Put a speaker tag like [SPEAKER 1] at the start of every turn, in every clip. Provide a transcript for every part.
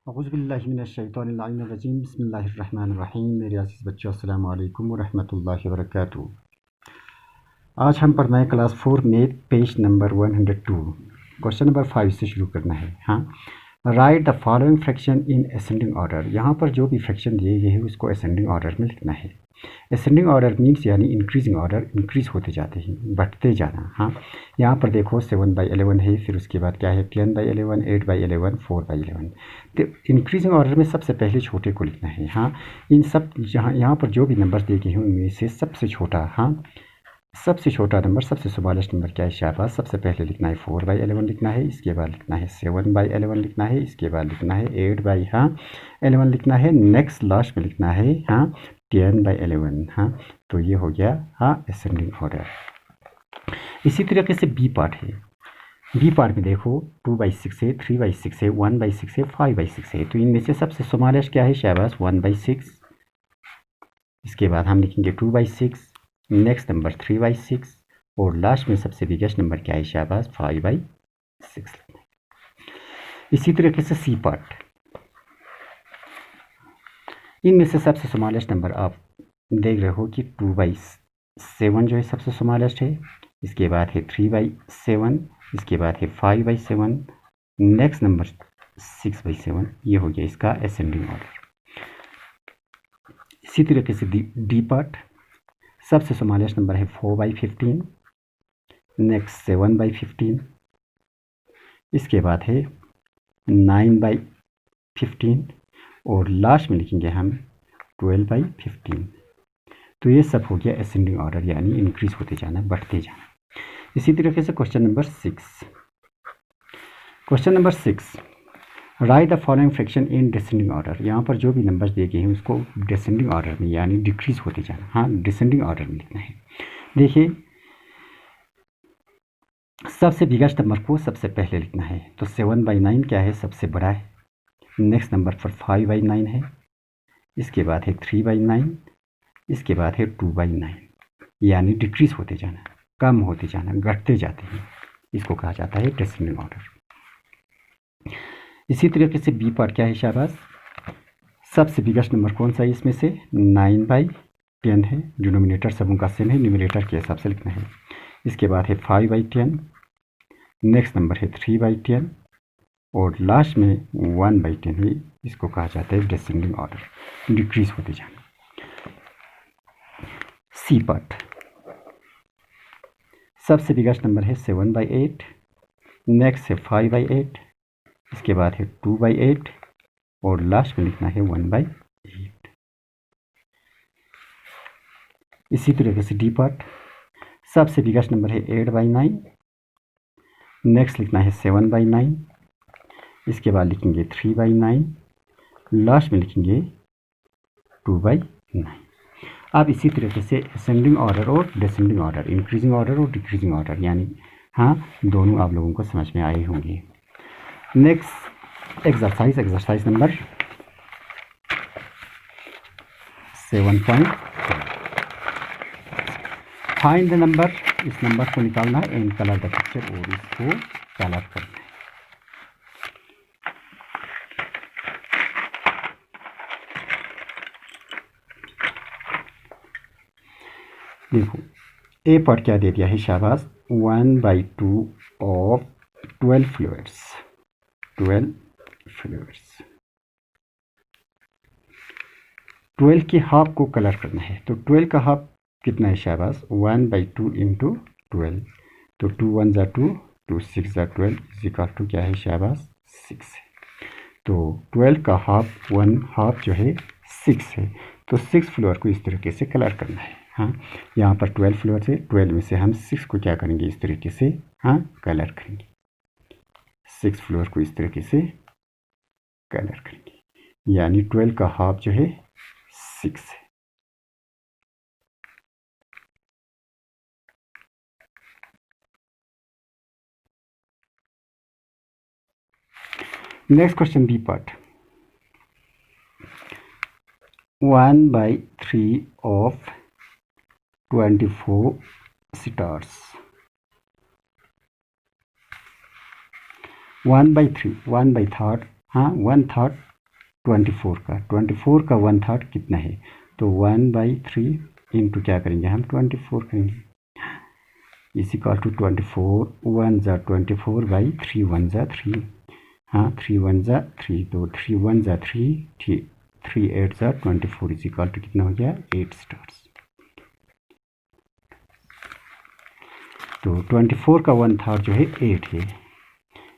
[SPEAKER 1] औज़ुबिल्लाहिमिनश्शैतानिर्रजीम बिस्मिल्लाहिर्रहमानिर्रहीम। मेरे अज़ीज़ बच्चों, अस्सलामु अलैकुम वरहमतुल्लाहि वबरकातुहू। आज हम पढ़ना है क्लास 4 में पेज नंबर 102। क्वेश्चन नंबर 5 से शुरू करना है। हाँ, right the following fraction in ascending order. यहाँ पर जो भी फ्रैक्शन दिए गए हैं उसको असेंडिंग ऑर्डर में लिखना है। असेंडिंग ऑर्डर मीन्स यानी इंक्रीजिंग ऑर्डर, इंक्रीज होते जाते हैं, बढ़ते जाना। हाँ, यहाँ पर देखो 7/11 है, फिर उसके बाद क्या है 10/11, 8/11, 4/11। तो इंक्रीजिंग ऑर्डर में सबसे पहले छोटे को लिखना है। हाँ, इन सब जहाँ यहाँ पर जो भी नंबर दिए गए हैं उनमें से सबसे छोटा, हाँ सबसे छोटा नंबर, सबसे स्मॉलेस्ट नंबर क्या है शाबाश, सबसे पहले लिखना है 4/11 लिखना है, इसके बाद लिखना है 7/11 लिखना है, इसके बाद लिखना है 8/11 लिखना है, नेक्स्ट लास्ट में लिखना है 10/11। हाँ, तो ये हो गया असेंडिंग ऑर्डर। इसी तरीके से बी पार्ट है। बी पार्ट में देखो 2/6 है, 3/6 है, 1/6 है, 5/6 है। तो इनमें से सबसे स्मॉलेस्ट क्या है शाबाश 1/6। इसके बाद हम लिखेंगे 2/6, नेक्स्ट नंबर 3/6 और लास्ट में सबसे बिगेस्ट नंबर क्या है शाबाश 5/6। इसी तरीके से सी पार्ट, इनमें से सबसे स्मॉलेस्ट नंबर आप देख रहे हो कि 2/7 जो है सबसे स्मॉलेस्ट है, इसके बाद है 3/7, इसके बाद है 5/7, नेक्स्ट नंबर 6/7। ये हो गया इसका असेंडिंग ऑर्डर। इसी तरीके से डी पार्ट, सबसे स्मॉलेस्ट नंबर है 4/15, नेक्स्ट 7/15, इसके बाद है 9/15 और लास्ट में लिखेंगे हम 12/15। तो ये सब हो गया असेंडिंग ऑर्डर, यानी इंक्रीज होते जाना, बढ़ते जाना। इसी तरीके से question number 6। Question number 6, right the following fraction in descending order. यहाँ पर जो भी नंबर्स दिए गए हैं उसको डिसेंडिंग ऑर्डर में यानी डिक्रीज होते जाना, हाँ डिसेंडिंग ऑर्डर में लिखना है। देखिए सबसे बिगेस्ट नंबर को सबसे पहले लिखना है, तो 7/9 क्या है सबसे बड़ा है, नेक्स्ट नंबर पर 5/9 है, इसके बाद है 3/9, इसके बाद है 2/9, यानी डिक्रीज होते जाना, कम होते जाना, घटते जाते हैं, इसको कहा जाता है डिसेंडिंग ऑर्डर। इसी तरीके से बी पार्ट क्या है शाबाश, सबसे बिगेस्ट नंबर कौन सा है इसमें से 9/10 है, डिनोमिनेटर सब उनका सेम है, न्यूमरेटर के हिसाब से लिखना है। इसके बाद है 5/10, नेक्स्ट नंबर है 3/10 और लास्ट में 1/10 है, इसको कहा जाता है डिसेंडिंग ऑर्डर, डिक्रीज होते जाना। सी पार्ट, सबसे बिगेस्ट नंबर है 7/8, नेक्स्ट है 5/8, इसके बाद है 2/8 और लास्ट में लिखना है 1/8। इसी तरीके से डी पार्ट, सबसे बिगेस्ट नंबर है 8/9, नेक्स्ट लिखना है 7/9, इसके बाद लिखेंगे 3/9, लास्ट में लिखेंगे 2/9। अब इसी तरीके से असेंडिंग ऑर्डर और डिसेंडिंग ऑर्डर, इंक्रीजिंग ऑर्डर और डिक्रीजिंग ऑर्डर, यानी हाँ दोनों आप लोगों को समझ में आए होंगे। Next exercise number 7.4, find the number. इस नंबर को निकालना है एंड कलर द पिक्चर, और इसको कलर करना है। देखो ए पार्ट क्या दे दिया है शाबाश 1/2 ऑफ 12 फ्लूइड्स। 12 के हाफ को कलर करना है, तो 12 का हाफ कितना है शाबाश 1/2 इंटू 12, तो 2 1 ज़ा 2, 2 6 ज़ा 12 इजिकल टू क्या है शाबाश 6 है। तो 12 का हाफ 1 हाफ जो है 6 है, तो 6 फ्लोर को इस तरीके से कलर करना है। हाँ, यहाँ पर 12 फ्लोर है, 12 में से हम 6 को क्या करेंगे इस तरीके से कलर करेंगे, 6 फ्लोर को इस तरीके से कलर करेंगे, यानी 12 का हाफ जो है 6 है। Next question B part, 1/3 of 24 stars। 1/3, 1/3, 1/3 24 का 1/3 कितना है, तो 1/3 इंटू क्या करेंगे हम 24 करेंगे, इस इक्वल टू 24 1 जा 24 बाई 3 1 जा 3, हाँ 3 1 जा 3, तो 3 1 जा 3 3 8 जा 24 इज इक्वल टू कितना हो गया 8 स्टार्स। तो 24 का 1/3 जो है 8 है,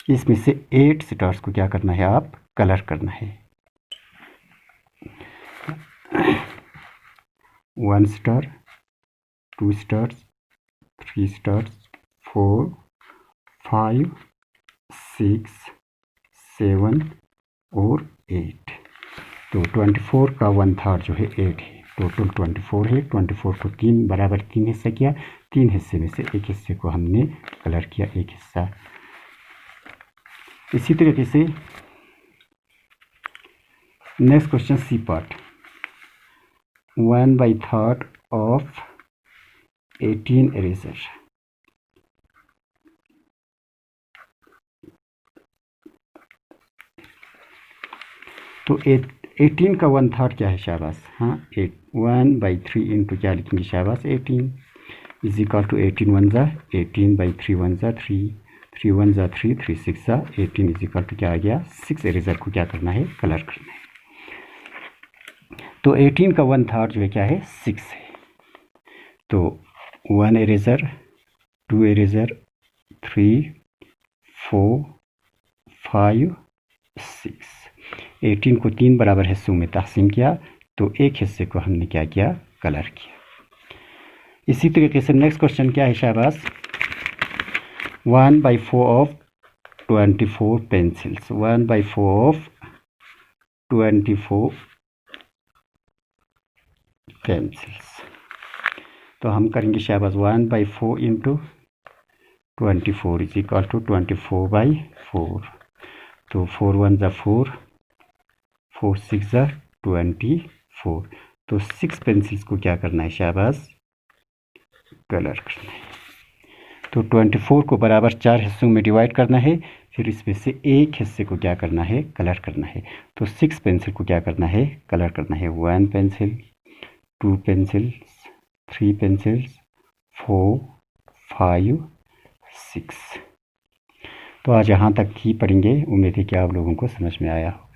[SPEAKER 1] इसमें से 8 स्टार्स को क्या करना है, आप कलर करना है। 1 स्टार, 2 स्टार्स, 3 स्टार्स, 4 5 6 7 और 8। तो 24 का 1/3 जो है 8 है, टोटल 24 है। 24 को 3 बराबर 3 हिस्सा किया, 3 हिस्से में से एक हिस्से को हमने कलर किया, एक हिस्सा। इसी तरीके से next question C part, 1/3 of 18 eraser. तो 18 का 1/3 क्या है, शाबाश, हाँ 1/3 इंटू क्या लिखेंगे, शाबाश 18 इज इक्वल टू 18 1 जा 18/3 1 जा 3 3 1 जा 3 3 6 जा 18 इज इक्वल टू क्या आ गया 6 इरेजर को क्या करना है, कलर करना है। तो 18 का 1/3 जो है क्या है 6 है, तो 1 इरेजर 2 इरेजर 3 4 5 6, 18 को 3 बराबर हिस्सों में तकसीम किया, तो एक हिस्से को हमने क्या किया, कलर किया। इसी तरीके से नेक्स्ट क्वेश्चन क्या है, शाबाश, 1/4 ऑफ 24 पेंसिल्स। 1/4 ऑफ 24 पेंसिल्स, तो हम करेंगे शाबाश 1/4 इंटू 24 इज इक्वल टू 24/4, तो 4 1 जा 4 4 6 जा 24, तो 6 पेंसिल्स को क्या करना है, शाबाश कलर करना है। तो 24 को बराबर 4 हिस्सों में डिवाइड करना है, फिर इसमें से एक हिस्से को क्या करना है, कलर करना है। तो 6 पेंसिल को क्या करना है, कलर करना है। 1 पेंसिल 2 पेंसिल्स 3 पेंसिल्स 4 5 6। तो आज यहाँ तक ही पढ़ेंगे, उम्मीद है कि आप लोगों को समझ में आया हो।